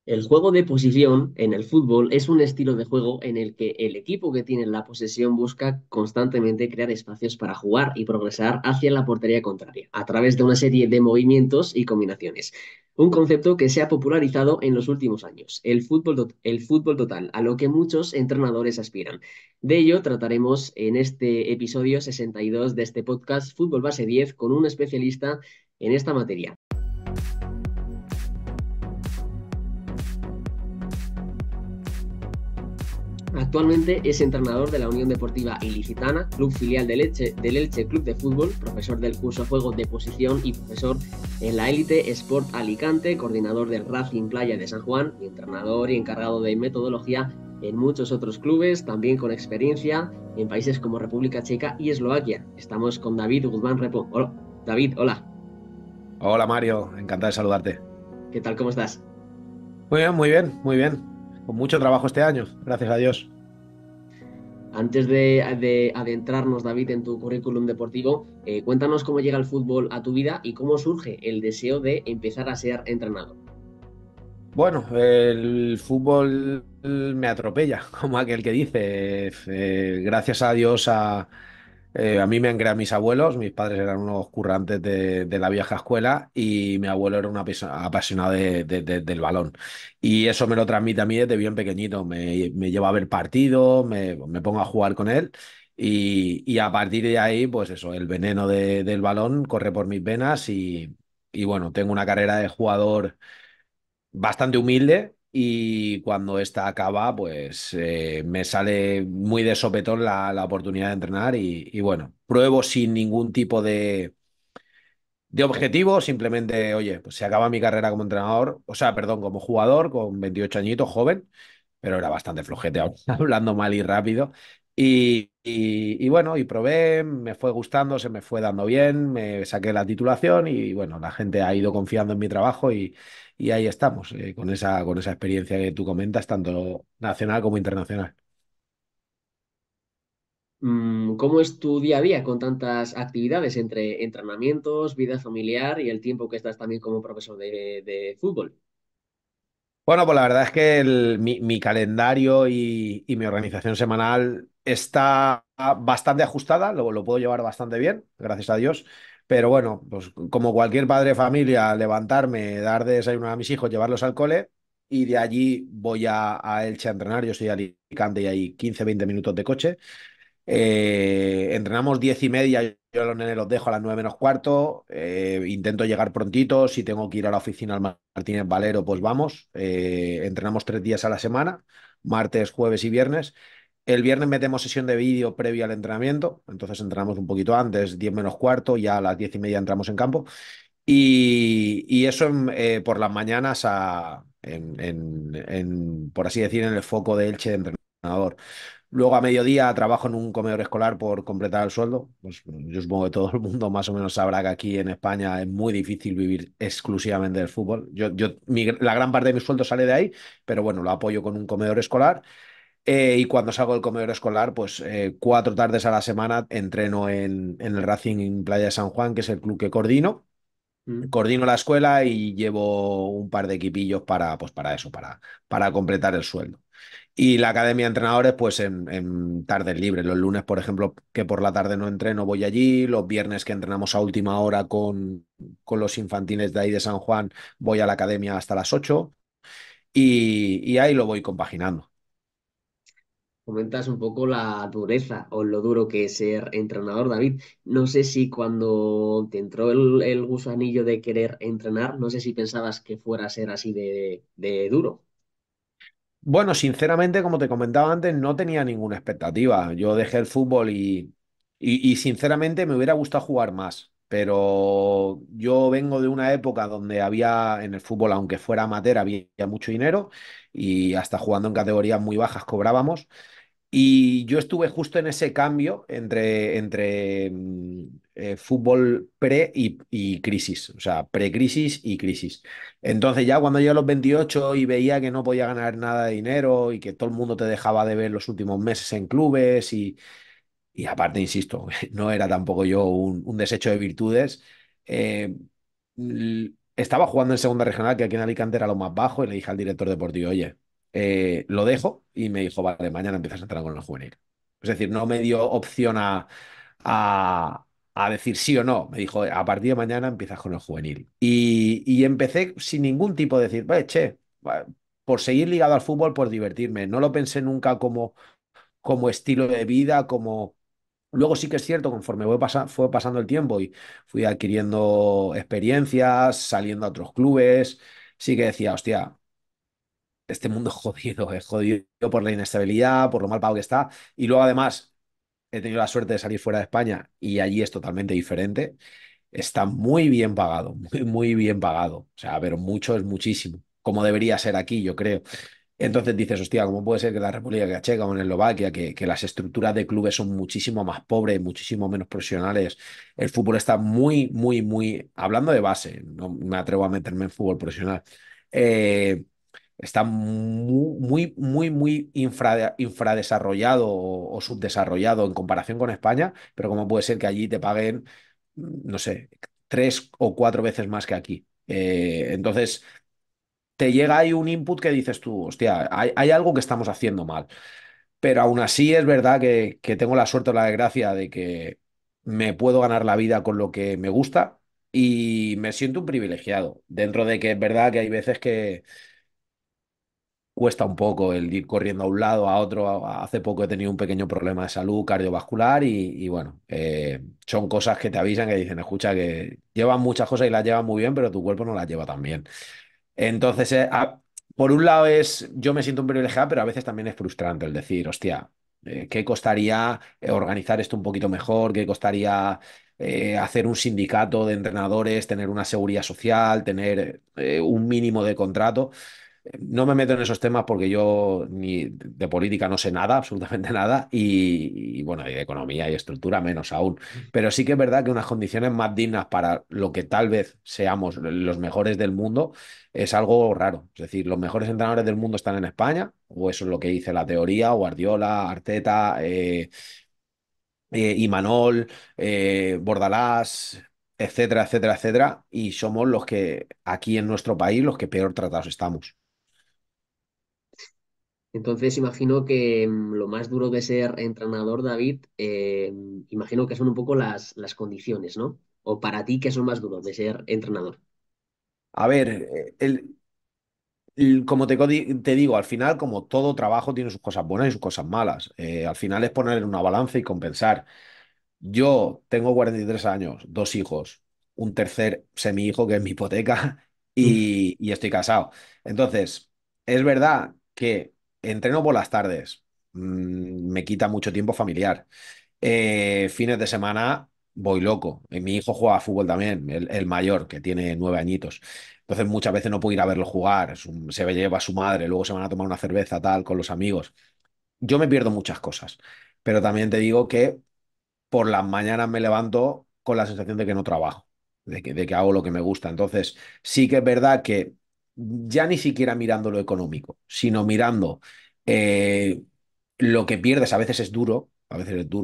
El juego de posición en el fútbol es un estilo de juego en el que el equipo que tiene la posesión busca constantemente crear espacios para jugar y progresar hacia la portería contraria, a través de una serie de movimientos y combinaciones. Un concepto que se ha popularizado en los últimos años, el fútbol total, a lo que muchos entrenadores aspiran. De ello trataremos en este episodio 62 de este podcast Fútbol Base 10 con un especialista en esta materia. Actualmente es entrenador de la Unión Deportiva Ilicitana, club filial del Elche Club de Fútbol, profesor del curso Juego de Posición y profesor en la Élite Sport Alicante, coordinador del Racing Playa de San Juan y entrenador y encargado de metodología en muchos otros clubes, también con experiencia en países como República Checa y Eslovaquia. Estamos con David Guzmán Repo. Hola, David, hola. Hola Mario, encantado de saludarte. ¿Qué tal? ¿Cómo estás? Muy bien, muy bien, muy bien. Con mucho trabajo este año, gracias a Dios. Antes de adentrarnos, David, en tu currículum deportivo, cuéntanos cómo llega el fútbol a tu vida y cómo surge el deseo de empezar a ser entrenador. Bueno, el fútbol me atropella, como aquel que dice. Gracias a Dios, a mí me han creado mis abuelos. Mis padres eran unos currantes de la vieja escuela y mi abuelo era un apasionado del balón. Y eso me lo transmite a mí desde bien pequeñito. Me lleva a ver partidos, me pongo a jugar con él. Y a partir de ahí, pues eso, el veneno del balón corre por mis venas y bueno, tengo una carrera de jugador bastante humilde y cuando esta acaba, pues me sale muy de sopetón la oportunidad de entrenar y bueno, pruebo sin ningún tipo de objetivo, simplemente, oye, pues se acaba mi carrera como entrenador, o sea, perdón, como jugador con 28 añitos, joven, pero era bastante flojete, hablando mal y rápido. Y bueno, y probé, me fue gustando, se me fue dando bien, me saqué la titulación y bueno, la gente ha ido confiando en mi trabajo y ahí estamos, con esa experiencia que tú comentas, tanto nacional como internacional. ¿Cómo es tu día a día con tantas actividades entre entrenamientos, vida familiar y el tiempo que estás también como profesor de fútbol? Bueno, pues la verdad es que mi calendario y mi organización semanal está bastante ajustada, lo puedo llevar bastante bien, gracias a Dios. Pero bueno, pues como cualquier padre de familia, levantarme, dar de desayuno a mis hijos, llevarlos al cole y de allí voy a Elche a entrenar. Yo soy de Alicante y hay 15-20 minutos de coche. Entrenamos 10:30, yo a los nenes los dejo a las 9 menos cuarto, intento llegar prontito, si tengo que ir a la oficina al Martínez Valero, pues vamos. Entrenamos 3 días a la semana, martes, jueves y viernes. El viernes metemos sesión de vídeo previo al entrenamiento, entonces entrenamos un poquito antes, 10 menos cuarto, ya a las 10:30 entramos en campo. Y eso por las mañanas, por así decir, en el foco de Elche de entrenador. Luego a mediodía trabajo en un comedor escolar por completar el sueldo. Pues yo supongo que todo el mundo más o menos sabrá que aquí en España es muy difícil vivir exclusivamente del fútbol. La gran parte de mi sueldo sale de ahí, pero bueno, lo apoyo con un comedor escolar. Y cuando salgo del comedor escolar, pues 4 tardes a la semana entreno en el Racing Playa de San Juan, que es el club que coordino. Mm. Coordino la escuela y llevo un par de equipillos pues para eso, para completar el sueldo. Y la academia de entrenadores, pues en tardes libres. Los lunes, por ejemplo, que por la tarde no entreno, voy allí. Los viernes que entrenamos a última hora con los infantiles de ahí de San Juan, voy a la academia hasta las 8 y ahí lo voy compaginando. Comentas un poco la dureza o lo duro que es ser entrenador, David. No sé si cuando te entró el gusanillo de querer entrenar, no sé si pensabas que fuera a ser así de duro. Bueno, sinceramente, como te comentaba antes, no tenía ninguna expectativa. Yo dejé el fútbol y sinceramente me hubiera gustado jugar más. Pero yo vengo de una época donde había en el fútbol, aunque fuera amateur, había mucho dinero y hasta jugando en categorías muy bajas cobrábamos. Y yo estuve justo en ese cambio entre fútbol pre y crisis, o sea, pre-crisis y crisis. Entonces ya cuando llegué a los 28 y veía que no podía ganar nada de dinero y que todo el mundo te dejaba de ver los últimos meses en clubes y aparte, insisto, no era tampoco yo un desecho de virtudes. eh, estaba jugando en segunda regional, que aquí en Alicante era lo más bajo, y le dije al director deportivo, oye, lo dejo, y me dijo, vale, mañana empiezas a entrenar con el juvenil. Es decir, no me dio opción a, a decir sí o no. Me dijo, a partir de mañana empiezas con el juvenil. Y empecé sin ningún tipo de decir, che, por seguir ligado al fútbol, por divertirme. No lo pensé nunca como estilo de vida, como... Luego sí que es cierto, conforme fue pasando el tiempo y fui adquiriendo experiencias, saliendo a otros clubes, sí que decía, hostia, este mundo es jodido por la inestabilidad, por lo mal pago que está. Y luego además he tenido la suerte de salir fuera de España y allí es totalmente diferente. Está muy bien pagado, muy, muy bien pagado. O sea, pero mucho es muchísimo, como debería ser aquí, yo creo. Entonces dices, hostia, ¿cómo puede ser que en la República Checa o en Eslovaquia, que las estructuras de clubes son muchísimo más pobres, muchísimo menos profesionales? El fútbol está muy, muy, muy, hablando de base, no me atrevo a meterme en fútbol profesional, eh, está muy, muy, muy, muy infradesarrollado o subdesarrollado en comparación con España, pero ¿cómo puede ser que allí te paguen, no sé, 3 o 4 veces más que aquí? Entonces te llega ahí un input que dices tú, hostia, hay algo que estamos haciendo mal. Pero aún así es verdad que tengo la suerte o la desgracia de que me puedo ganar la vida con lo que me gusta y me siento un privilegiado. Dentro de que es verdad que hay veces que cuesta un poco el ir corriendo a un lado, a otro. Hace poco he tenido un pequeño problema de salud cardiovascular y bueno, son cosas que te avisan que dicen, escucha, que llevan muchas cosas y las llevan muy bien, pero tu cuerpo no las lleva tan bien. Entonces, por un lado yo me siento un privilegiado, pero a veces también es frustrante el decir, hostia, ¿qué costaría organizar esto un poquito mejor? ¿Qué costaría hacer un sindicato de entrenadores, tener una seguridad social, tener un mínimo de contrato? No me meto en esos temas porque yo ni de política no sé nada, absolutamente nada, y bueno, y de economía y estructura menos aún. Pero sí que es verdad que unas condiciones más dignas para lo que tal vez seamos los mejores del mundo es algo raro. Es decir, los mejores entrenadores del mundo están en España, o eso es lo que dice la teoría, o Guardiola, Arteta, Imanol, Bordalás, etcétera, etcétera, etcétera, y somos los que aquí en nuestro país los que peor tratados estamos. Entonces, imagino que lo más duro de ser entrenador, David, imagino que son un poco las condiciones, ¿no? O para ti, ¿qué son más duros de ser entrenador? A ver, como te digo, al final, como todo trabajo tiene sus cosas buenas y sus cosas malas. Al final es poner en una balanza y compensar. Yo tengo 43 años, 2 hijos, un tercer semi-hijo que es mi hipoteca y estoy casado. Entonces, es verdad que entreno por las tardes, me quita mucho tiempo familiar. Fines de semana voy loco. Mi hijo juega a fútbol también, el mayor, que tiene 9 añitos. Entonces muchas veces no puedo ir a verlo jugar. Se lleva a su madre, luego se van a tomar una cerveza tal con los amigos. Yo me pierdo muchas cosas, pero también te digo que por las mañanas me levanto con la sensación de que no trabajo, de que hago lo que me gusta. Entonces, sí que es verdad que ya ni siquiera mirando lo económico, sino mirando eh, lo que pierdes, a veces es duro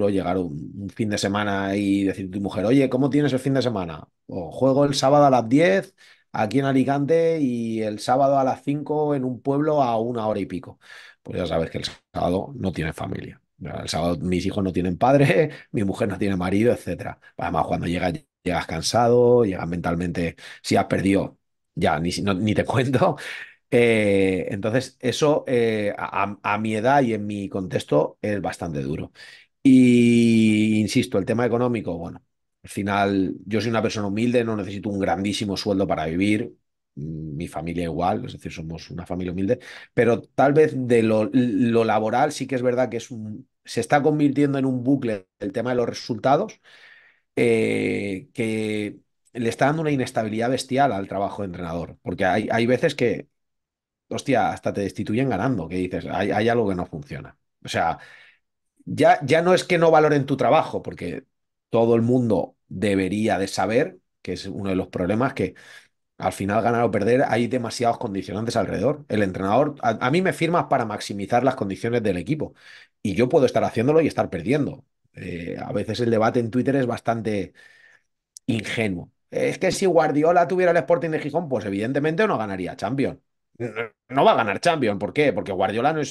llegar un fin de semana y decir a tu mujer, oye, ¿cómo tienes el fin de semana? O juego el sábado a las 10 aquí en Alicante y el sábado a las 5 en un pueblo a 1 hora y pico. Pues ya sabes que el sábado no tiene familia. El sábado mis hijos no tienen padre, mi mujer no tiene marido, etcétera. Además, cuando llegas cansado, llegas mentalmente, si has perdido, ya ni te cuento. Entonces, eso a mi edad y en mi contexto es bastante duro. Y insisto, el tema económico, bueno, al final yo soy una persona humilde, no necesito un grandísimo sueldo para vivir. Mi familia igual, es decir, somos una familia humilde, pero tal vez de lo laboral sí que es verdad que se está convirtiendo en un bucle el tema de los resultados, que le está dando una inestabilidad bestial al trabajo de entrenador, porque hay veces que, hostia, hasta te destituyen ganando, que dices, hay algo que no funciona. O sea, ya no es que no valoren tu trabajo, porque todo el mundo debería de saber, que es uno de los problemas, que al final ganar o perder hay demasiados condicionantes alrededor. El entrenador, a mí me firmas para maximizar las condiciones del equipo y yo puedo estar haciéndolo y estar perdiendo. A veces el debate en Twitter es bastante ingenuo. Es que si Guardiola tuviera el Sporting de Gijón, pues evidentemente no ganaría Champions. No, no va a ganar Champions. ¿Por qué? Porque Guardiola no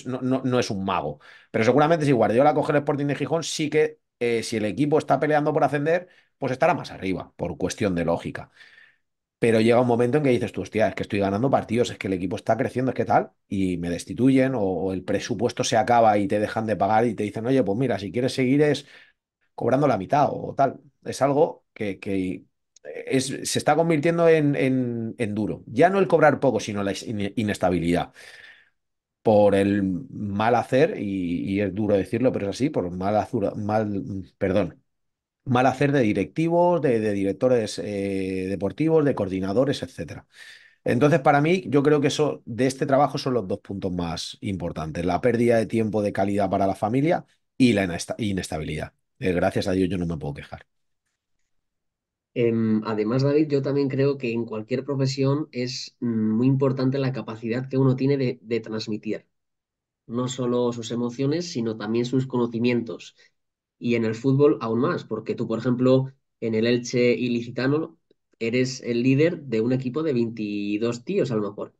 es un mago. Pero seguramente si Guardiola coge el Sporting de Gijón, sí que si el equipo está peleando por ascender, pues estará más arriba, por cuestión de lógica. Pero llega un momento en que dices tú, hostia, es que estoy ganando partidos, es que el equipo está creciendo, es que tal, y me destituyen o el presupuesto se acaba y te dejan de pagar y te dicen, oye, pues mira, si quieres seguir es cobrando la mitad o tal. Es algo que se está convirtiendo en duro. Ya no el cobrar poco, sino la inestabilidad. Por el mal hacer, y es duro decirlo, pero es así, por perdón, mal hacer de directivos, de directores deportivos, de coordinadores, etcétera. Entonces, para mí, yo creo que eso de este trabajo son los dos puntos más importantes: la pérdida de tiempo de calidad para la familia y la inestabilidad. Gracias a Dios, yo no me puedo quejar. Además, David, yo también creo que en cualquier profesión es muy importante la capacidad que uno tiene de transmitir, no solo sus emociones, sino también sus conocimientos. Y en el fútbol aún más, porque tú, por ejemplo, en el Elche Ilicitano eres el líder de un equipo de 22 tíos a lo mejor.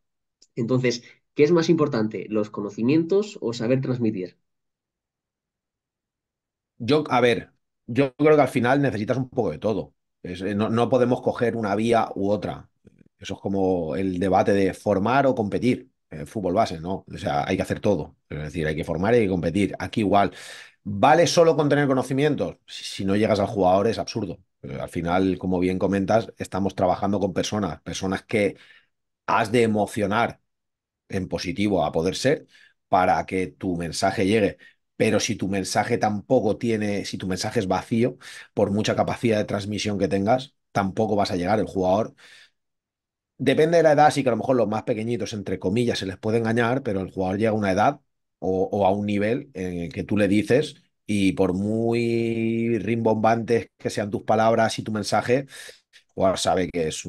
Entonces, ¿qué es más importante, los conocimientos o saber transmitir? A ver, yo creo que al final necesitas un poco de todo. No podemos coger una vía u otra. Eso es como el debate de formar o competir. Fútbol base, ¿no? O sea, hay que hacer todo. Es decir, hay que formar y hay que competir. Aquí igual. ¿Vale solo con tener conocimientos? Si no llegas al jugador es absurdo. Al final, como bien comentas, estamos trabajando con personas que has de emocionar en positivo a poder ser para que tu mensaje llegue. Pero si tu mensaje tampoco tiene, si tu mensaje es vacío, por mucha capacidad de transmisión que tengas, tampoco vas a llegar. El jugador, depende de la edad, sí que a lo mejor los más pequeñitos, entre comillas, se les puede engañar, pero el jugador llega a una edad o a un nivel en el que tú le dices, y por muy rimbombantes que sean tus palabras y tu mensaje, el jugador sabe que es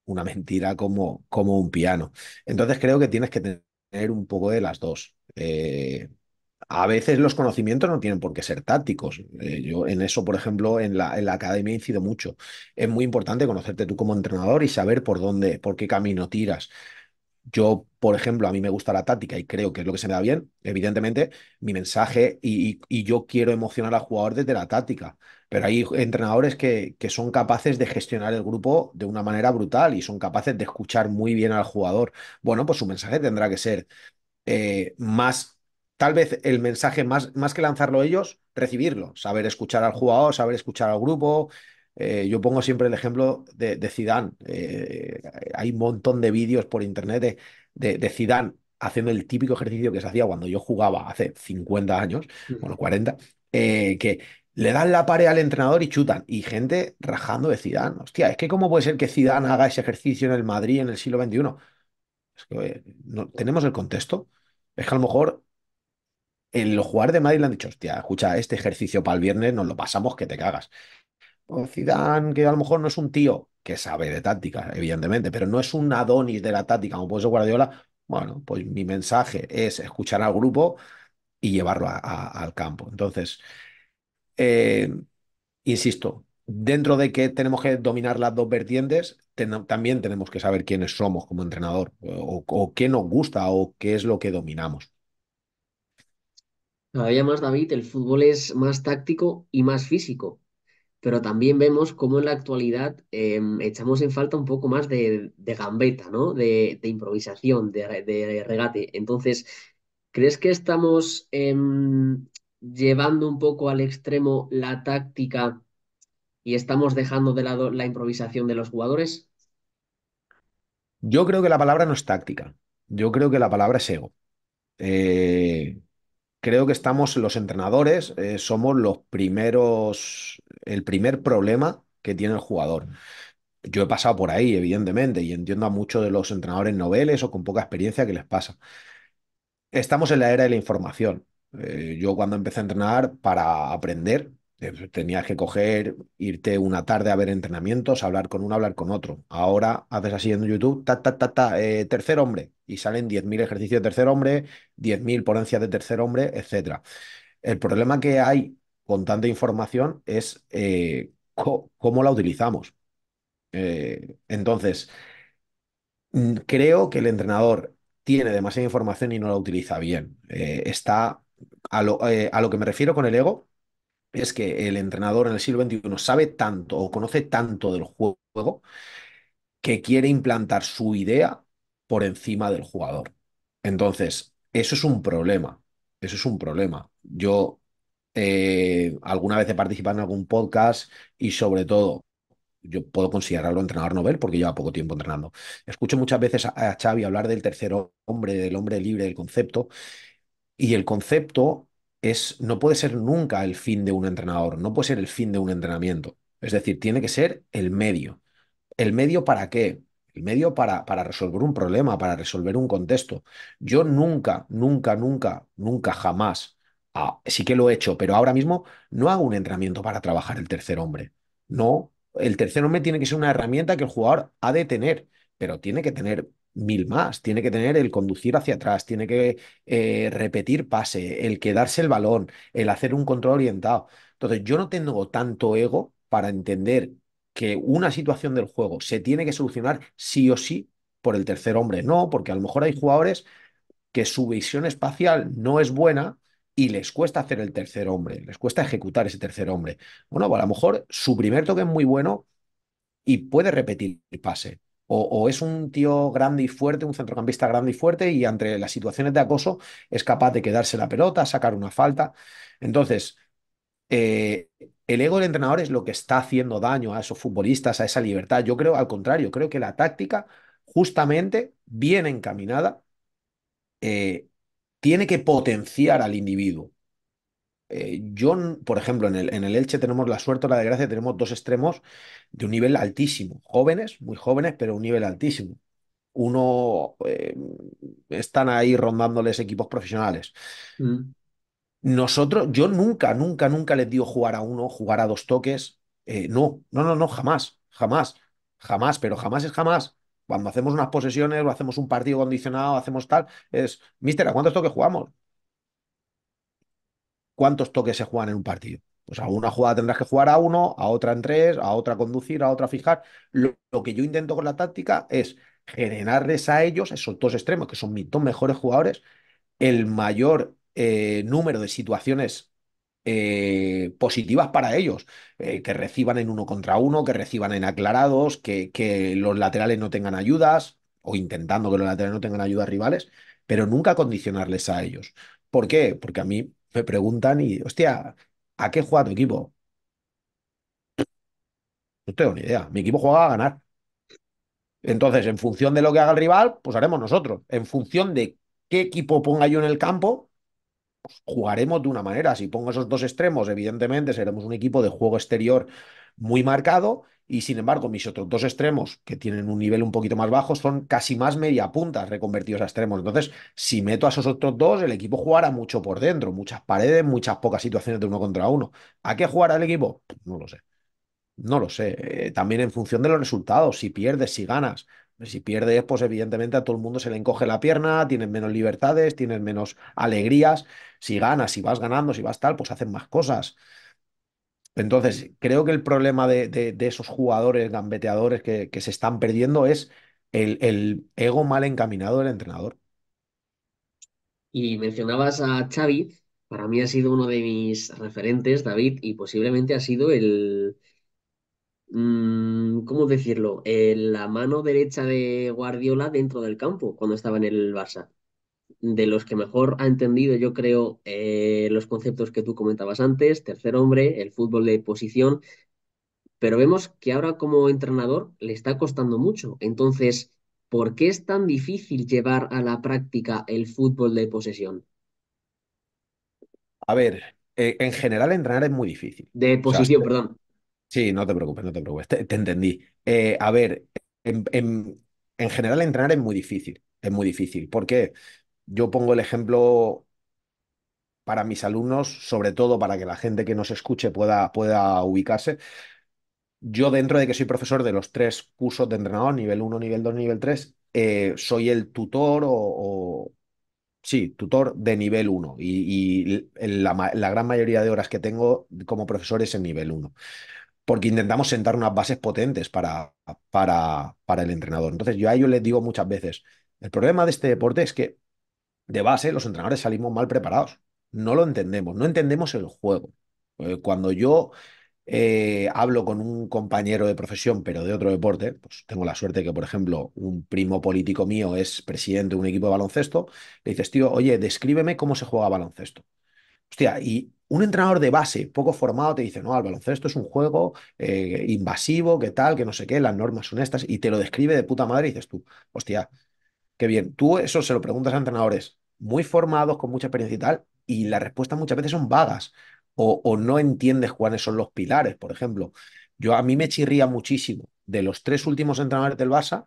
una mentira como un piano. Entonces creo que tienes que tener un poco de las dos. A veces los conocimientos no tienen por qué ser tácticos. Yo en eso, por ejemplo, en la academia incido mucho. Es muy importante conocerte tú como entrenador y saber por dónde, por qué camino tiras. Yo, por ejemplo, a mí me gusta la táctica y creo que es lo que se me da bien. Evidentemente, mi mensaje y yo quiero emocionar al jugador desde la táctica. Pero hay entrenadores que son capaces de gestionar el grupo de una manera brutal y son capaces de escuchar muy bien al jugador. Bueno, pues su mensaje tendrá que ser más, tal vez el mensaje más que lanzarlo ellos, recibirlo, saber escuchar al jugador, saber escuchar al grupo. Yo pongo siempre el ejemplo de Zidane. Hay un montón de vídeos por internet de Zidane haciendo el típico ejercicio que se hacía cuando yo jugaba hace 50 años, bueno, 40, que le dan la pared al entrenador y chutan. Y gente rajando de Zidane. Hostia, es que ¿cómo puede ser que Zidane haga ese ejercicio en el Madrid en el siglo XXI? Es que tenemos el contexto. Es que a lo mejor los jugadores de Madrid le han dicho, hostia, escucha, este ejercicio para el viernes nos lo pasamos que te cagas. O Zidane, que a lo mejor no es un tío que sabe de táctica, evidentemente, pero no es un Adonis de la táctica como puede ser Guardiola. Bueno, pues mi mensaje es escuchar al grupo y llevarlo al campo. Entonces, eh, insisto, dentro de que tenemos que dominar las dos vertientes, también tenemos que saber quiénes somos como entrenador o qué nos gusta o qué es lo que dominamos. Cada día más, David, el fútbol es más táctico y más físico, pero también vemos cómo en la actualidad echamos en falta un poco más de gambeta, ¿no? De improvisación, de regate. Entonces, ¿crees que estamos llevando un poco al extremo la táctica y estamos dejando de lado la improvisación de los jugadores? Yo creo que la palabra no es táctica, yo creo que la palabra es ego. Eh, Creo que estamos los entrenadores, somos los primeros, el primer problema que tiene el jugador. Yo he pasado por ahí, evidentemente, y entiendo a muchos de los entrenadores noveles o con poca experiencia que les pasa. Estamos en la era de la información. Yo cuando empecé a entrenar para aprender, tenías que coger, irte una tarde a ver entrenamientos, hablar con uno, hablar con otro. Ahora haces así en YouTube, tercer hombre, y salen 10.000 ejercicios de tercer hombre, 10.000 ponencias de tercer hombre, etcétera. El problema que hay con tanta información es cómo la utilizamos. Entonces, creo que el entrenador tiene demasiada información y no la utiliza bien. A lo que me refiero con el ego es que el entrenador en el siglo XXI sabe tanto o conoce tanto del juego que quiere implantar su idea por encima del jugador. Entonces, eso es un problema. Eso es un problema. Yo alguna vez he participado en algún podcast y sobre todo yo puedo considerarlo entrenador novel porque lleva poco tiempo entrenando. Escucho muchas veces a Xavi hablar del tercer hombre, del hombre libre, del concepto, y el concepto no puede ser nunca el fin de un entrenador, no puede ser el fin de un entrenamiento. Es decir, tiene que ser el medio. ¿El medio para qué? El medio para resolver un problema, para resolver un contexto. Yo nunca, nunca, nunca, nunca, jamás, sí que lo he hecho, pero ahora mismo no hago un entrenamiento para trabajar el tercer hombre. No, el tercer hombre tiene que ser una herramienta que el jugador ha de tener, pero tiene que tener mil más. Tiene que tener el conducir hacia atrás, tiene que repetir pase, el quedarse el balón, el hacer un control orientado. Entonces, yo no tengo tanto ego para entender que una situación del juego se tiene que solucionar sí o sí por el tercer hombre. No, porque a lo mejor hay jugadores que su visión espacial no es buena y les cuesta hacer el tercer hombre, les cuesta ejecutar ese tercer hombre. Bueno, pues a lo mejor su primer toque es muy bueno y puede repetir el pase. O es un tío grande y fuerte, un centrocampista grande y fuerte, y entre las situaciones de acoso es capaz de quedarse la pelota, sacar una falta. Entonces, el ego del entrenador es lo que está haciendo daño a esos futbolistas, a esa libertad. Yo creo, al contrario, creo que la táctica, justamente bien encaminada, eh, tiene que potenciar al individuo. Por ejemplo, en el Elche tenemos la suerte o la desgracia, tenemos dos extremos de un nivel altísimo, jóvenes, muy jóvenes, pero un nivel altísimo. Uno, están ahí rondándoles equipos profesionales. Mm. Nosotros, yo nunca, nunca, nunca les digo jugar a uno, jugar a dos toques. No, no, no, no, jamás, jamás, jamás, pero jamás es jamás. Cuando hacemos unas posesiones o hacemos un partido condicionado, hacemos tal, mister, ¿a cuántos toques jugamos? ¿Cuántos toques se juegan en un partido? Pues a una jugada tendrás que jugar a uno, a otra en tres, a otra conducir, a otra fijar. Lo que yo intento con la táctica es generarles a ellos, esos dos extremos, que son mis dos mejores jugadores, el mayor número de situaciones positivas para ellos, que reciban en uno contra uno, que reciban en aclarados, que los laterales no tengan ayudas, o intentando que los laterales no tengan ayudas rivales, pero nunca condicionarles a ellos. ¿Por qué? Porque a mí me preguntan y, hostia, ¿a qué juega tu equipo? No tengo ni idea. Mi equipo juega a ganar. Entonces, en función de lo que haga el rival, pues haremos nosotros. En función de qué equipo ponga yo en el campo, jugaremos de una manera. Si pongo esos dos extremos, evidentemente seremos un equipo de juego exterior muy marcado y sin embargo mis otros dos extremos, que tienen un nivel un poquito más bajo, son casi más media puntas reconvertidos a extremos. Entonces, si meto a esos otros dos, el equipo jugará mucho por dentro, muchas paredes, muchas pocas situaciones de uno contra uno. ¿A qué jugará el equipo? No lo sé. No lo sé. También en función de los resultados, si pierdes, si ganas. Si pierdes, pues evidentemente a todo el mundo se le encoge la pierna, tienes menos libertades, tienes menos alegrías. Si ganas, si vas ganando, si vas tal, pues hacen más cosas. Entonces, creo que el problema de esos jugadores gambeteadores que se están perdiendo es el ego mal encaminado del entrenador. Y mencionabas a Xavi, para mí ha sido uno de mis referentes, David, y posiblemente ha sido ¿cómo decirlo? La mano derecha de Guardiola dentro del campo cuando estaba en el Barça. De los que mejor ha entendido, yo creo, los conceptos que tú comentabas antes, tercer hombre, el fútbol de posición, pero vemos que ahora como entrenador le está costando mucho. Entonces, ¿por qué es tan difícil llevar a la práctica el fútbol de posesión? A ver, en general entrenar es muy difícil. De O sea, posición, perdón. sí, no te preocupes, no te preocupes, te entendí. A ver, en general entrenar es muy difícil, es muy difícil. ¿Por qué? Yo pongo el ejemplo para mis alumnos, sobre todo para que la gente que nos escuche pueda ubicarse. Yo, dentro de que soy profesor de los tres cursos de entrenador, nivel uno, nivel 2, nivel 3, soy el tutor sí, tutor de nivel uno y la gran mayoría de horas que tengo como profesor es en nivel uno. porque intentamos sentar unas bases potentes para el entrenador. Entonces, yo a ellos les digo muchas veces, el problema de este deporte es que de base los entrenadores salimos mal preparados. No lo entendemos, no entendemos el juego. Cuando yo hablo con un compañero de profesión, pero de otro deporte, pues tengo la suerte que, por ejemplo, un primo político mío es presidente de un equipo de baloncesto, le dices, tío, oye, descríbeme cómo se juega baloncesto. Hostia, y un entrenador de base poco formado te dice, no, el baloncesto es un juego invasivo, que tal, que no sé qué, las normas son estas, y te lo describe de puta madre y dices tú, hostia, qué bien. Tú eso se lo preguntas a entrenadores muy formados, con mucha experiencia y tal, y las respuestas muchas veces son vagas o no entiendes cuáles son los pilares. Por ejemplo, a mí me chirría muchísimo de los tres últimos entrenadores del Barça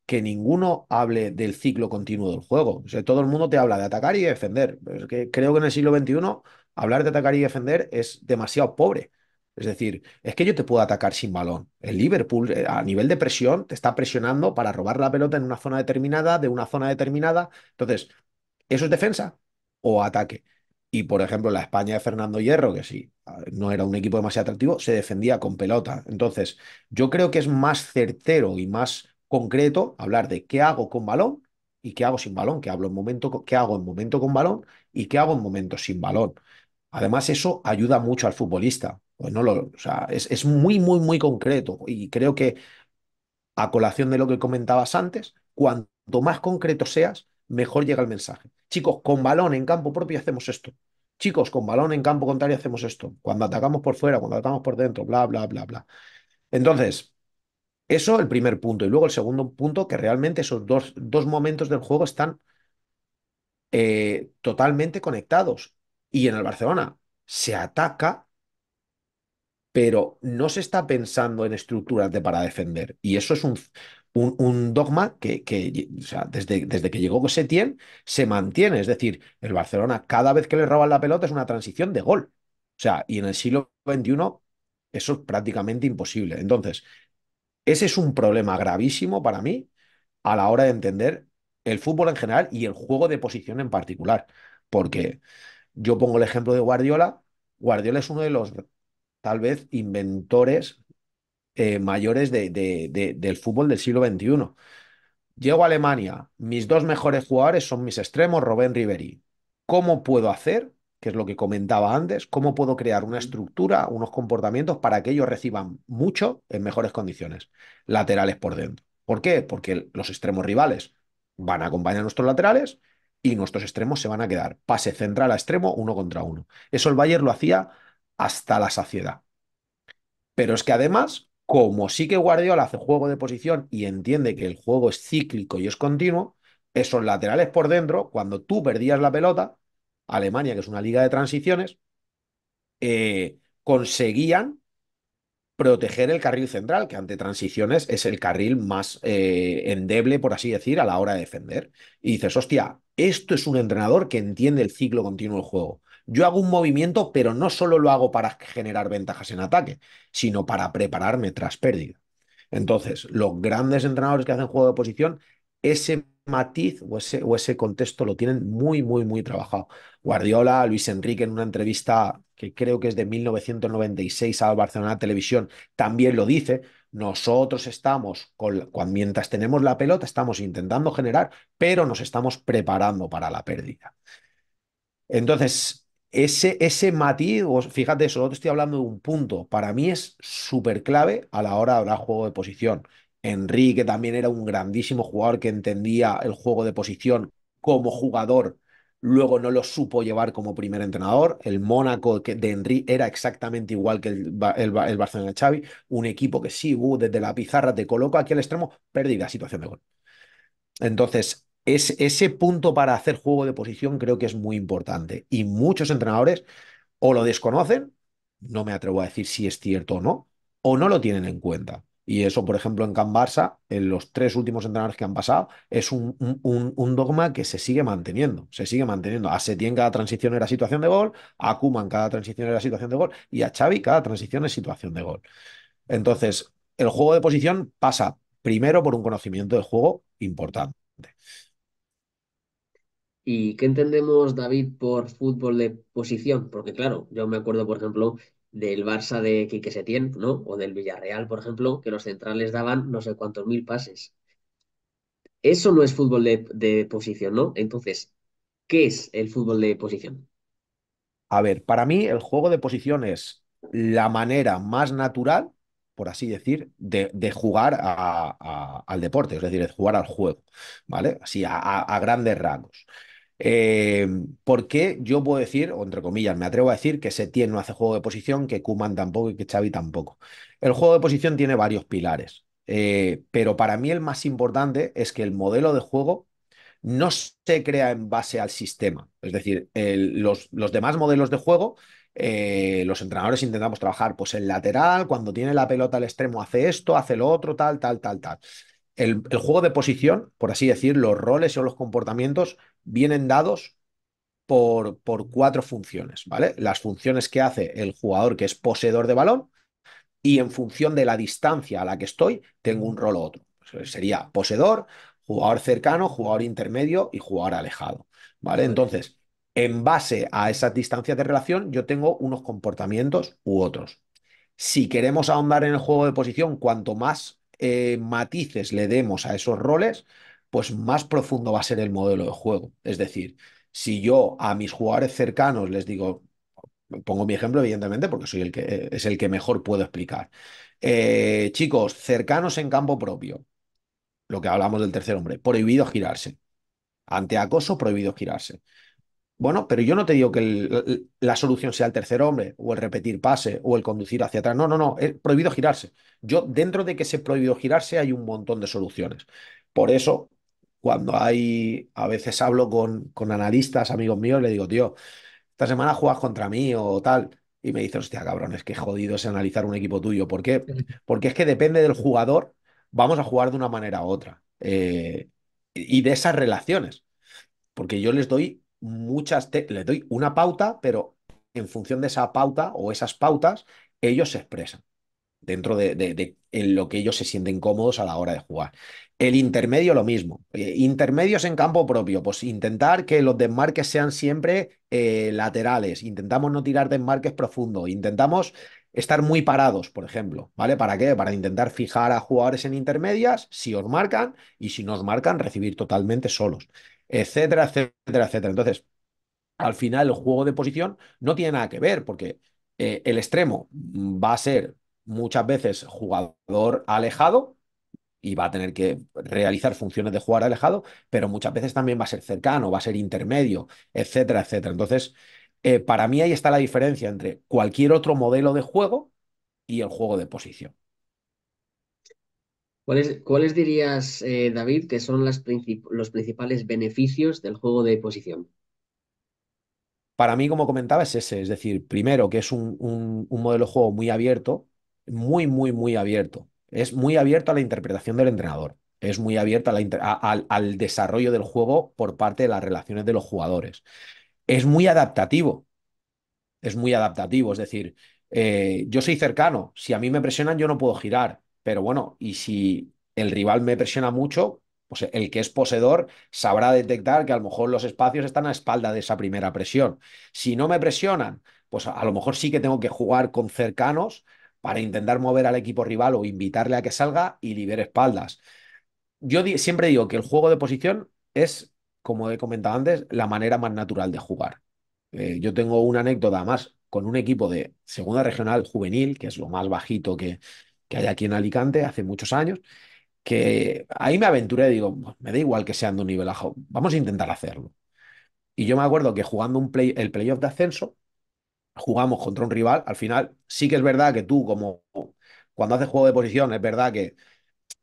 que ninguno hable del ciclo continuo del juego. O sea, todo el mundo te habla de atacar y defender. Pero es que creo que en el siglo XXI hablar de atacar y defender es demasiado pobre. Es decir, es que yo te puedo atacar sin balón. El Liverpool, a nivel de presión, te está presionando para robar la pelota en una zona determinada, de una zona determinada. Entonces, ¿eso es defensa o ataque? Y, por ejemplo, la España de Fernando Hierro, que sí, no era un equipo demasiado atractivo, se defendía con pelota. Entonces, yo creo que es más certero y más concreto hablar de qué hago con balón y qué hago sin balón, qué hago en momento con balón y qué hago en momento sin balón. Además, eso ayuda mucho al futbolista. Pues no lo, o sea, es muy, muy, muy concreto. Y creo que a colación de lo que comentabas antes, cuanto más concreto seas, mejor llega el mensaje. Chicos, con balón en campo propio hacemos esto. Chicos, con balón en campo contrario hacemos esto. Cuando atacamos por fuera, cuando atacamos por dentro, bla, bla, bla, bla. Entonces, eso el primer punto. Y luego el segundo punto, que realmente esos dos momentos del juego están totalmente conectados. Y en el Barcelona se ataca, pero no se está pensando en estructuras de para defender. Y eso es un dogma que o sea, desde que llegó Setién se mantiene. Es decir, el Barcelona cada vez que le roban la pelota es una transición de gol. O sea, y en el siglo XXI eso es prácticamente imposible. Entonces, ese es un problema gravísimo para mí a la hora de entender el fútbol en general y el juego de posición en particular. Porque yo pongo el ejemplo de Guardiola. Guardiola es uno de los, tal vez, inventores mayores del fútbol del siglo XXI. Llego a Alemania, mis dos mejores jugadores son mis extremos, Robben Ribéry. ¿Cómo puedo hacer, que es lo que comentaba antes, cómo puedo crear una estructura, unos comportamientos para que ellos reciban mucho en mejores condiciones? Laterales por dentro. ¿Por qué? Porque los extremos rivales van a acompañar a nuestros laterales y nuestros extremos se van a quedar pase central a extremo uno contra uno. Eso el Bayern lo hacía hasta la saciedad. Pero es que además, como sí que Guardiola hace juego de posición y entiende que el juego es cíclico y es continuo, esos laterales por dentro, cuando tú perdías la pelota, Alemania, que es una liga de transiciones, conseguían proteger el carril central, que ante transiciones es el carril más endeble, por así decir, a la hora de defender. Y dices, hostia, esto es un entrenador que entiende el ciclo continuo del juego. Yo hago un movimiento, pero no solo lo hago para generar ventajas en ataque, sino para prepararme tras pérdida. Entonces, los grandes entrenadores que hacen juego de posición, ese matiz o ese contexto lo tienen muy, muy, muy trabajado. Guardiola, Luis Enrique en una entrevista que creo que es de 1996 a Barcelona Televisión, también lo dice. Nosotros estamos, mientras tenemos la pelota, estamos intentando generar, pero nos estamos preparando para la pérdida. Entonces, ese matiz, fíjate, solo te estoy hablando de un punto, para mí es súper clave a la hora de hablar juego de posición. Enrique también era un grandísimo jugador que entendía el juego de posición como jugador, luego no lo supo llevar como primer entrenador. El Mónaco de Enrique era exactamente igual que el Barcelona de Xavi, un equipo que sí, desde la pizarra te coloco aquí al extremo, pérdida, situación de gol. Entonces, ese punto para hacer juego de posición creo que es muy importante. Y muchos entrenadores o lo desconocen, no me atrevo a decir si es cierto o no lo tienen en cuenta. Y eso, por ejemplo, en Can Barça, en los tres últimos entrenadores que han pasado, es un dogma que se sigue manteniendo. Se sigue manteniendo. A Setién cada transición era situación de gol, a Koeman cada transición era situación de gol y a Xavi cada transición es situación de gol. Entonces, el juego de posición pasa primero por un conocimiento del juego importante. ¿Y qué entendemos, David, por fútbol de posición? Porque claro, yo me acuerdo, por ejemplo, del Barça de Quique Setién, ¿no? O del Villarreal, por ejemplo, que los centrales daban no sé cuántos mil pases. Eso no es fútbol de posición, ¿no? Entonces, ¿qué es el fútbol de posición? A ver, para mí el juego de posición es la manera más natural, por así decir, de jugar al deporte, es decir, de jugar al juego, ¿vale? Así a grandes rasgos. ¿Por qué yo puedo decir, o entre comillas, me atrevo a decir que Setién no hace juego de posición, que Koeman tampoco y que Xavi tampoco? El juego de posición tiene varios pilares, pero para mí el más importante es que el modelo de juego no se crea en base al sistema. Es decir, los demás modelos de juego, los entrenadores intentamos trabajar, pues el lateral, cuando tiene la pelota al extremo, hace esto, hace lo otro, tal, tal, tal, tal. El juego de posición, por así decir, los roles o los comportamientos vienen dados por cuatro funciones, ¿vale? Las funciones que hace el jugador que es poseedor de balón, y en función de la distancia a la que estoy, tengo un rol u otro. Sería poseedor, jugador cercano, jugador intermedio y jugador alejado. ¿Vale? Vale. Entonces, en base a esas distancias de relación, yo tengo unos comportamientos u otros. Si queremos ahondar en el juego de posición, cuanto más matices le demos a esos roles, pues más profundo va a ser el modelo de juego. Es decir, si yo a mis jugadores cercanos les digo, pongo mi ejemplo, evidentemente, porque soy el que es el que mejor puedo explicar. Chicos, cercanos en campo propio, lo que hablamos del tercer hombre, prohibido girarse. Ante acoso, prohibido girarse. Bueno, pero yo no te digo que la solución sea el tercer hombre, o el repetir pase, o el conducir hacia atrás. No, no, no, es prohibido girarse. Yo, dentro de que ese prohibido girarse, hay un montón de soluciones. Por eso, cuando a veces hablo con analistas, amigos míos, le digo, tío, esta semana juegas contra mí o tal. Y me dice, hostia, cabrón, es que jodido es analizar un equipo tuyo. ¿Por qué? Porque es que depende del jugador, vamos a jugar de una manera u otra. Y de esas relaciones. Porque yo les doy les doy una pauta, pero en función de esa pauta o esas pautas, ellos se expresan dentro de en lo que ellos se sienten cómodos a la hora de jugar. El intermedio, lo mismo. Intermedios en campo propio, pues intentar que los desmarques sean siempre laterales. Intentamos no tirar desmarques profundos. Intentamos estar muy parados, por ejemplo. ¿Vale? ¿Para qué? Para intentar fijar a jugadores en intermedias, si os marcan, y si nos marcan, recibir totalmente solos. Etcétera, etcétera, etcétera. Entonces, al final el juego de posición no tiene nada que ver, porque el extremo va a ser muchas veces jugador alejado y va a tener que realizar funciones de jugador alejado, pero muchas veces también va a ser cercano, va a ser intermedio, etcétera, etcétera. Entonces, para mí ahí está la diferencia entre cualquier otro modelo de juego y el juego de posición. ¿Cuáles dirías, David, que son los principales beneficios del juego de posición? Para mí, como comentaba, es ese. Es decir, primero, que es un modelo de juego muy abierto, muy, muy, muy abierto. Es muy abierto a la interpretación del entrenador. Es muy abierto al desarrollo del juego por parte de las relaciones de los jugadores. Es muy adaptativo. Es muy adaptativo. Es decir, yo soy cercano. Si a mí me presionan, yo no puedo girar. Pero bueno, y si el rival me presiona mucho, pues el que es poseedor sabrá detectar que a lo mejor los espacios están a espalda de esa primera presión. Si no me presionan, pues a lo mejor sí que tengo que jugar con cercanos para intentar mover al equipo rival o invitarle a que salga y libere espaldas. Siempre digo que el juego de posición es, como he comentado antes, la manera más natural de jugar. Yo tengo una anécdota más con un equipo de segunda regional juvenil, que es lo más bajito que hay aquí en Alicante hace muchos años, que ahí me aventuré, digo, "Pues me da igual que sean de un nivel bajo, vamos a intentar hacerlo". Y yo me acuerdo que jugando el playoff de ascenso, jugamos contra un rival, al final sí que es verdad que tú, como cuando haces juego de posición, es verdad que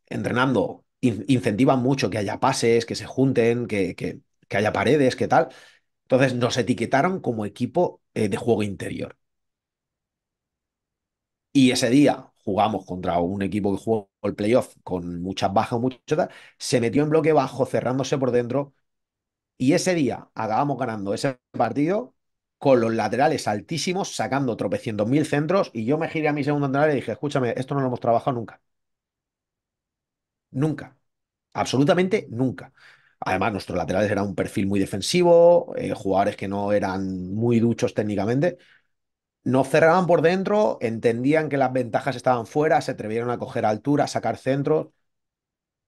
entrenando incentivan mucho que haya pases, que se junten, que haya paredes, que tal. Entonces nos etiquetaron como equipo de juego interior. Y ese día jugamos contra un equipo que jugó el playoff con muchas bajas, muchas tal, se metió en bloque bajo, cerrándose por dentro. Y ese día acabamos ganando ese partido con los laterales altísimos, sacando tropecientos mil centros. Y yo me giré a mi segundo entrenador y dije, escúchame, esto no lo hemos trabajado nunca. Nunca. Absolutamente nunca. Además, nuestros laterales eran un perfil muy defensivo, jugadores que no eran muy duchos técnicamente. nos cerraban por dentro, entendían que las ventajas estaban fuera, se atrevieron a coger altura, a sacar centros,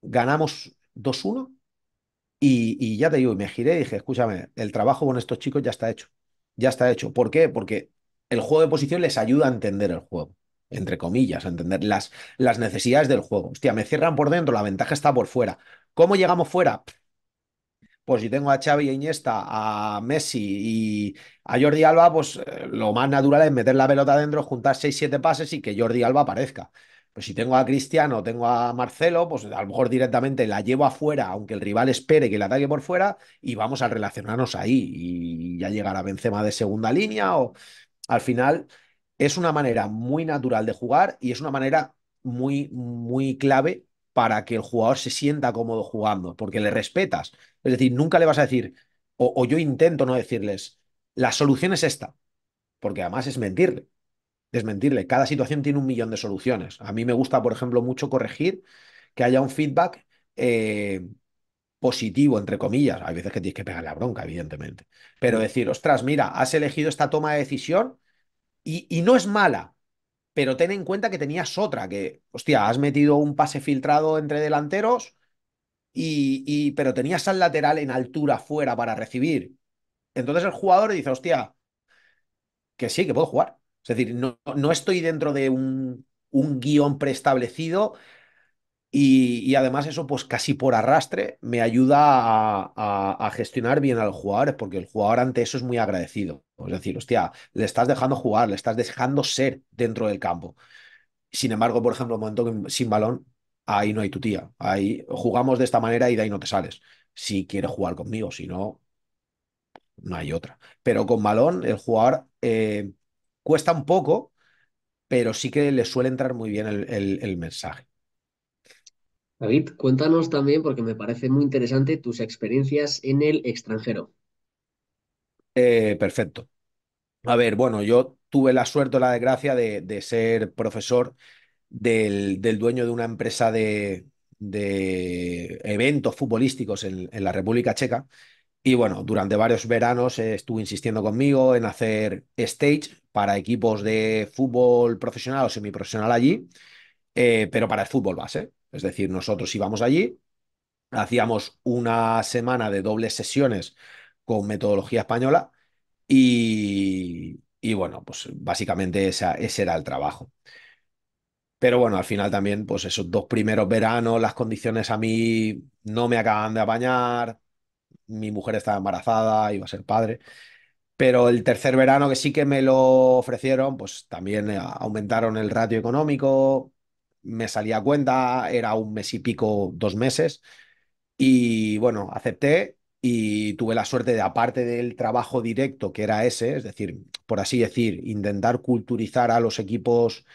ganamos 2-1 y ya te digo, y me giré y dije, escúchame, el trabajo con estos chicos ya está hecho. Ya está hecho. ¿Por qué? Porque el juego de posición les ayuda a entender el juego, entre comillas, a entender las necesidades del juego. Hostia, me cierran por dentro, la ventaja está por fuera. ¿Cómo llegamos fuera? Pues si tengo a Xavi, a Iniesta, a Messi y a Jordi Alba, pues lo más natural es meter la pelota dentro, juntar 6 7 pases y que Jordi Alba aparezca. Pues si tengo a Cristiano, tengo a Marcelo, pues a lo mejor directamente la llevo afuera, aunque el rival espere que le ataque por fuera, y vamos a relacionarnos ahí. Y ya llegará Benzema de segunda línea o al final es una manera muy natural de jugar y es una manera muy, muy clave para que el jugador se sienta cómodo jugando, porque le respetas. Es decir, nunca le vas a decir, o yo intento no decirles, la solución es esta, porque además es mentirle. Es mentirle. Cada situación tiene un millón de soluciones. A mí me gusta, por ejemplo, mucho corregir, que haya un feedback positivo, entre comillas. Hay veces que tienes que pegar la bronca, evidentemente. Pero decir, ostras, mira, has elegido esta toma de decisión y no es mala, pero ten en cuenta que tenías otra, que, hostia, has metido un pase filtrado entre delanteros pero tenías al lateral en altura fuera para recibir. Entonces el jugador dice, hostia, que sí, que puedo jugar. Es decir, no estoy dentro de un guión preestablecido y además eso, pues casi por arrastre, me ayuda a gestionar bien a los jugadores, porque el jugador ante eso es muy agradecido. Es decir, hostia, le estás dejando jugar, le estás dejando ser dentro del campo. Sin embargo, por ejemplo, el momento que sin balón, ahí no hay tu tía. Ahí jugamos de esta manera y de ahí no te sales. Si quieres jugar conmigo, si no, no hay otra. Pero con balón, el jugador cuesta un poco, pero sí que le suele entrar muy bien el mensaje. David, cuéntanos también, porque me parece muy interesante, tus experiencias en el extranjero. Perfecto. A ver, bueno, yo tuve la suerte o la desgracia de ser profesor del dueño de una empresa de eventos futbolísticos en la República Checa. Y bueno, durante varios veranos estuvo insistiendo conmigo en hacer stage para equipos de fútbol profesional o semiprofesional allí, pero para el fútbol base. Es decir, nosotros íbamos allí, hacíamos una semana de dobles sesiones con metodología española y bueno, pues básicamente ese era el trabajo. Pero bueno, al final también, pues esos 2 primeros veranos, las condiciones a mí no me acaban de apañar. Mi mujer estaba embarazada, iba a ser padre. Pero el tercer verano que sí que me lo ofrecieron, pues también aumentaron el ratio económico, me salía a cuenta, era un mes y pico, 2 meses. Y bueno, acepté y tuve la suerte de, aparte del trabajo directo que era ese, es decir, por así decir, intentar culturizar a los equipos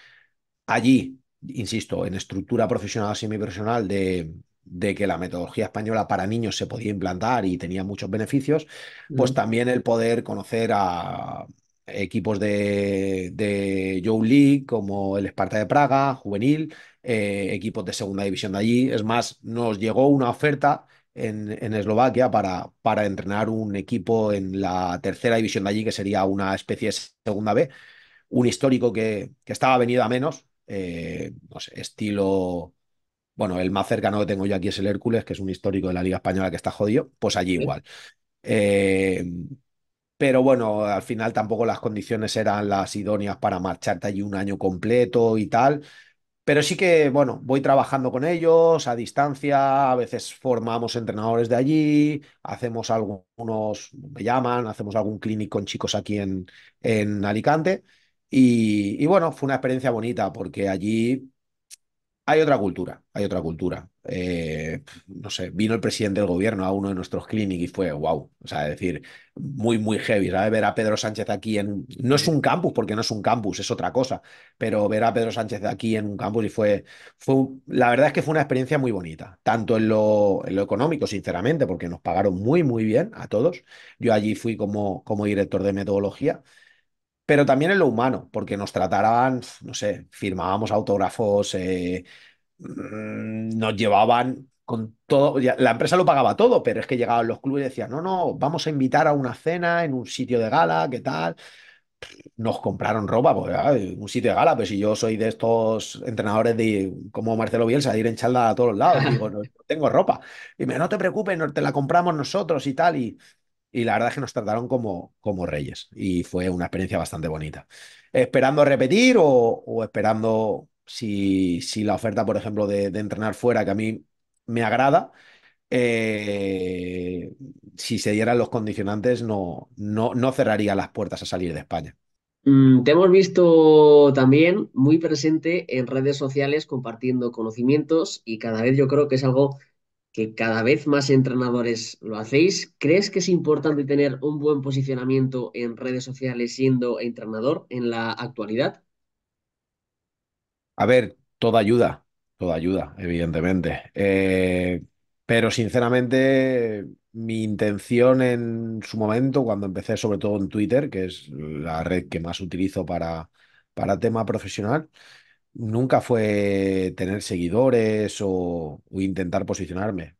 allí, insisto, en estructura profesional o semiprofesional, de que la metodología española para niños se podía implantar y tenía muchos beneficios, pues Mm, también el poder conocer a equipos de Youth League como el Sparta de Praga, juvenil, equipos de segunda división de allí. Es más, nos llegó una oferta en Eslovaquia para entrenar un equipo en la tercera división de allí, que sería una especie de segunda B, un histórico que estaba venido a menos, no sé, estilo, bueno, el más cercano que tengo yo aquí es el Hércules, que es un histórico de la Liga Española que está jodido, pues allí ¿eh? igual. Eh, pero bueno, al final tampoco las condiciones eran las idóneas para marcharte allí un año completo y tal. Pero sí que, bueno, voy trabajando con ellos a distancia, a veces formamos entrenadores de allí, hacemos algunos, me llaman, hacemos algún clinic con chicos aquí en Alicante. Y bueno, fue una experiencia bonita porque allí hay otra cultura, hay otra cultura. No sé, vino el presidente del gobierno a uno de nuestros clinics y fue wow. O sea, es decir, muy, muy heavy, ¿sabes? Ver a Pedro Sánchez aquí en... No es un campus, porque no es un campus, es otra cosa, pero ver a Pedro Sánchez aquí en un campus y la verdad es que fue una experiencia muy bonita, tanto en lo económico, sinceramente, porque nos pagaron muy, muy bien a todos. Yo allí fui como director de metodología, pero también en lo humano, porque nos trataban, no sé, firmábamos autógrafos, nos llevaban con todo, la empresa lo pagaba todo, pero es que llegaban los clubes y decían, no, no, vamos a invitar a una cena en un sitio de gala, ¿qué tal? nos compraron ropa, pues un sitio de gala, pero si yo soy de estos entrenadores de, como Marcelo Bielsa, de ir en chalda a todos los lados, digo, no, no tengo ropa. Y me, no te preocupes, te la compramos nosotros y tal, y la verdad es que nos trataron como reyes, y fue una experiencia bastante bonita. Esperando repetir o esperando si la oferta, por ejemplo, de entrenar fuera, que a mí me agrada, eh, si se dieran los condicionantes, no cerraría las puertas a salir de España. Te hemos visto también muy presente en redes sociales compartiendo conocimientos y cada vez yo creo que es algo que cada vez más entrenadores lo hacéis. ¿Crees que es importante tener un buen posicionamiento en redes sociales siendo entrenador en la actualidad? A ver, toda ayuda, evidentemente. Pero sinceramente, mi intención en su momento, cuando empecé sobre todo en Twitter, que es la red que más utilizo para tema profesional, nunca fue tener seguidores o intentar posicionarme.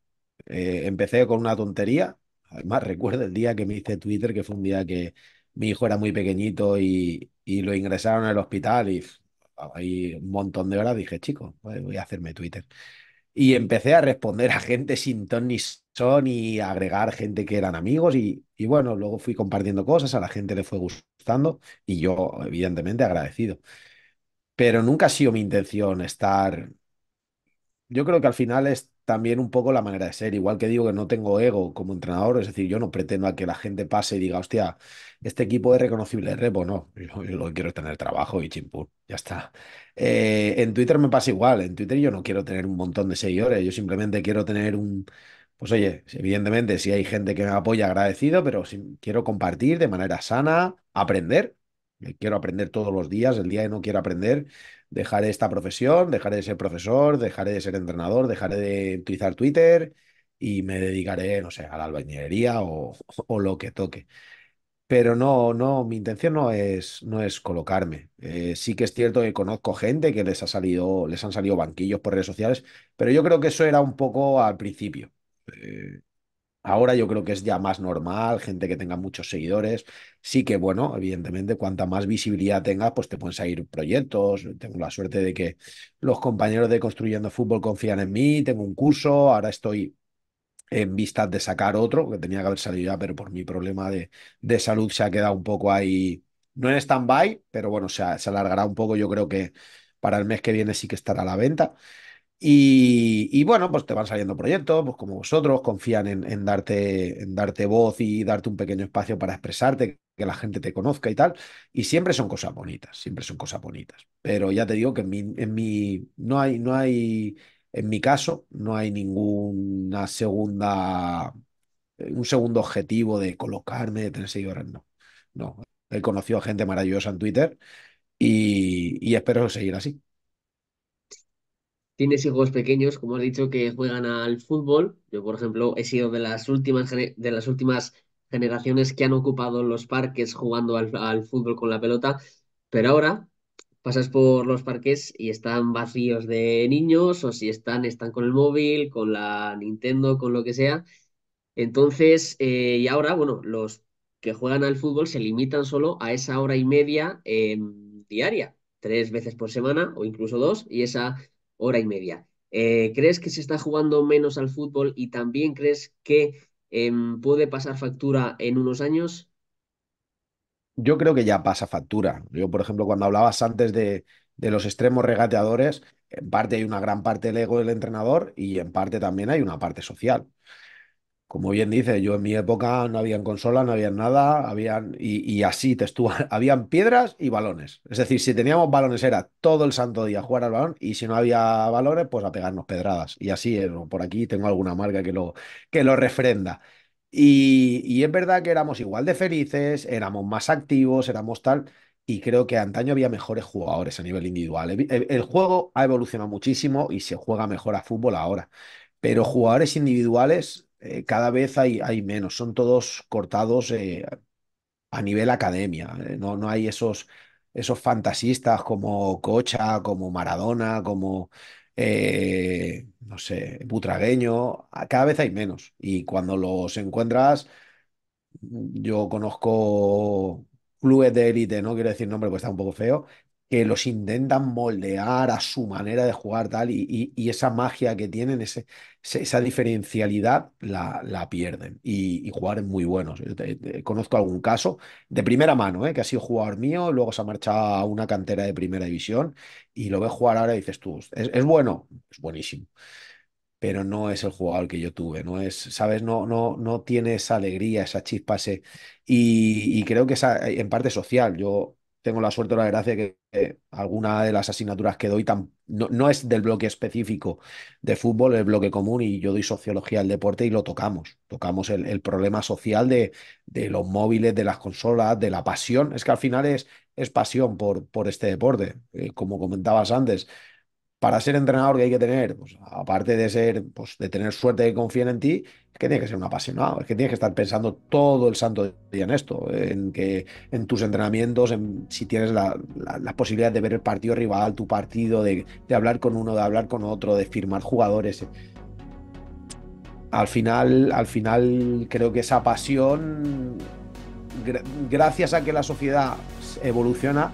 Empecé con una tontería. Además, recuerdo el día que me hice Twitter, que fue un día que mi hijo era muy pequeñito y lo ingresaron al hospital y ahí un montón de horas dije, chico, voy a hacerme Twitter. Y empecé a responder a gente sin ton ni son y a agregar gente que eran amigos y bueno, luego fui compartiendo cosas, a la gente le fue gustando y yo, evidentemente, agradecido. Pero nunca ha sido mi intención estar. Yo creo que al final es también un poco la manera de ser. Igual que digo que no tengo ego como entrenador, es decir, yo no pretendo a que la gente pase y diga, hostia, este equipo es reconocible, repo, no. Yo lo que quiero es tener trabajo y chimpún, ya está. En Twitter me pasa igual. En Twitter yo no quiero tener un montón de seguidores, yo simplemente quiero tener un. Pues oye, evidentemente, si hay gente que me apoya, agradecido, pero quiero compartir de manera sana, aprender. Quiero aprender todos los días. El día que no quiero aprender, dejaré esta profesión, dejaré de ser profesor, dejaré de ser entrenador, dejaré de utilizar Twitter y me dedicaré, no sé, a la albañilería o lo que toque. Pero no, mi intención no es colocarme. Sí que es cierto que conozco gente que les han salido banquillos por redes sociales, pero yo creo que eso era un poco al principio. Eh, Ahora yo creo que es ya más normal, gente que tenga muchos seguidores. Sí que, bueno, evidentemente, cuanta más visibilidad tengas, pues te pueden salir proyectos. Tengo la suerte de que los compañeros de Construyendo Fútbol confían en mí, tengo un curso, ahora estoy en vistas de sacar otro, que tenía que haber salido ya, pero por mi problema de salud se ha quedado un poco ahí, no en stand-by, pero bueno, se alargará un poco, yo creo que para el mes que viene sí que estará a la venta. Y bueno, pues te van saliendo proyectos, pues como vosotros, confían en darte voz y darte un pequeño espacio para expresarte, que la gente te conozca y tal. Y siempre son cosas bonitas, siempre son cosas bonitas. Pero ya te digo que en mi caso, no hay un segundo objetivo de colocarme, de tener seguidores, no. No, he conocido a gente maravillosa en Twitter y espero seguir así. Tienes hijos pequeños, como has dicho, que juegan al fútbol. Yo, por ejemplo, he sido de las últimas generaciones que han ocupado los parques jugando al fútbol con la pelota, pero ahora pasas por los parques y están vacíos de niños o si están con el móvil, con la Nintendo, con lo que sea. Entonces, y ahora, bueno, los que juegan al fútbol se limitan solo a esa hora y media diaria, 3 veces por semana o incluso dos, y esa hora y media. ¿Crees que se está jugando menos al fútbol y también crees que puede pasar factura en unos años? Yo creo que ya pasa factura. Yo, por ejemplo, cuando hablabas antes de los extremos regateadores, en parte hay una gran parte del ego del entrenador y en parte también hay una parte social. Como bien dice, yo en mi época no habían consolas, no habían nada, y así habían piedras y balones. Es decir, si teníamos balones era todo el santo día jugar al balón y si no había balones, pues a pegarnos pedradas. Y así, por aquí tengo alguna marca que lo refrenda. Y es verdad que éramos igual de felices, éramos más activos, éramos tal, y creo que antaño había mejores jugadores a nivel individual. El juego ha evolucionado muchísimo y se juega mejor a fútbol ahora, pero jugadores individuales cada vez hay menos, son todos cortados a nivel academia. No hay esos fantasistas como Cocha, como Maradona, como, no sé, Butragueño, cada vez hay menos. Y cuando los encuentras, yo conozco clubes de élite, no quiero decir nombre porque está un poco feo, que los intentan moldear a su manera de jugar tal y esa magia que tienen, esa diferencialidad la pierden y jugadores muy buenos. Yo conozco algún caso de primera mano, que ha sido jugador mío, luego se ha marchado a una cantera de primera división y lo ves jugar ahora y dices tú, ¿es bueno? Es buenísimo, pero no es el jugador que yo tuve, no es, ¿sabes? No tiene esa alegría, esa chispa, y creo que esa, en parte social. Yo tengo la suerte o la gracia que alguna de las asignaturas que doy no es del bloque específico de fútbol, el bloque común, y yo doy sociología del deporte y lo tocamos. Tocamos el problema social de los móviles, de las consolas, de la pasión. Es que al final es pasión por este deporte. Como comentabas antes, para ser entrenador que hay que tener, pues, aparte de ser, pues, de tener suerte de que confíen en ti, es que tienes que ser un apasionado, es que tienes que estar pensando todo el santo día en esto, en tus entrenamientos, en si tienes la posibilidad de ver el partido rival, tu partido, de hablar con uno, de hablar con otro, de firmar jugadores. Al final creo que esa pasión, gracias a que la sociedad evoluciona,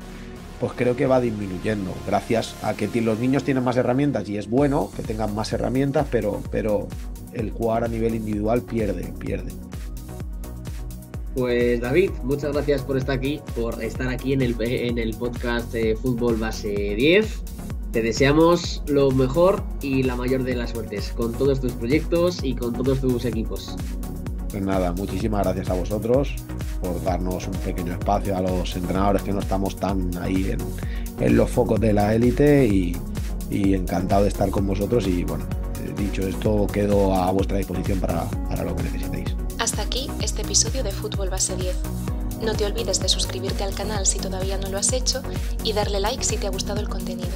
pues creo que va disminuyendo, gracias a que los niños tienen más herramientas y es bueno que tengan más herramientas, pero el jugar a nivel individual pierde. Pues David, muchas gracias por estar aquí en el podcast de Fútbol Base 10. Te deseamos lo mejor y la mayor de las suertes con todos tus proyectos y con todos tus equipos. Pues nada, muchísimas gracias a vosotros por darnos un pequeño espacio a los entrenadores que no estamos tan ahí en los focos de la élite y encantado de estar con vosotros y bueno, dicho esto, quedo a vuestra disposición para lo que necesitéis. Hasta aquí este episodio de Fútbol Base 10. No te olvides de suscribirte al canal si todavía no lo has hecho y darle like si te ha gustado el contenido.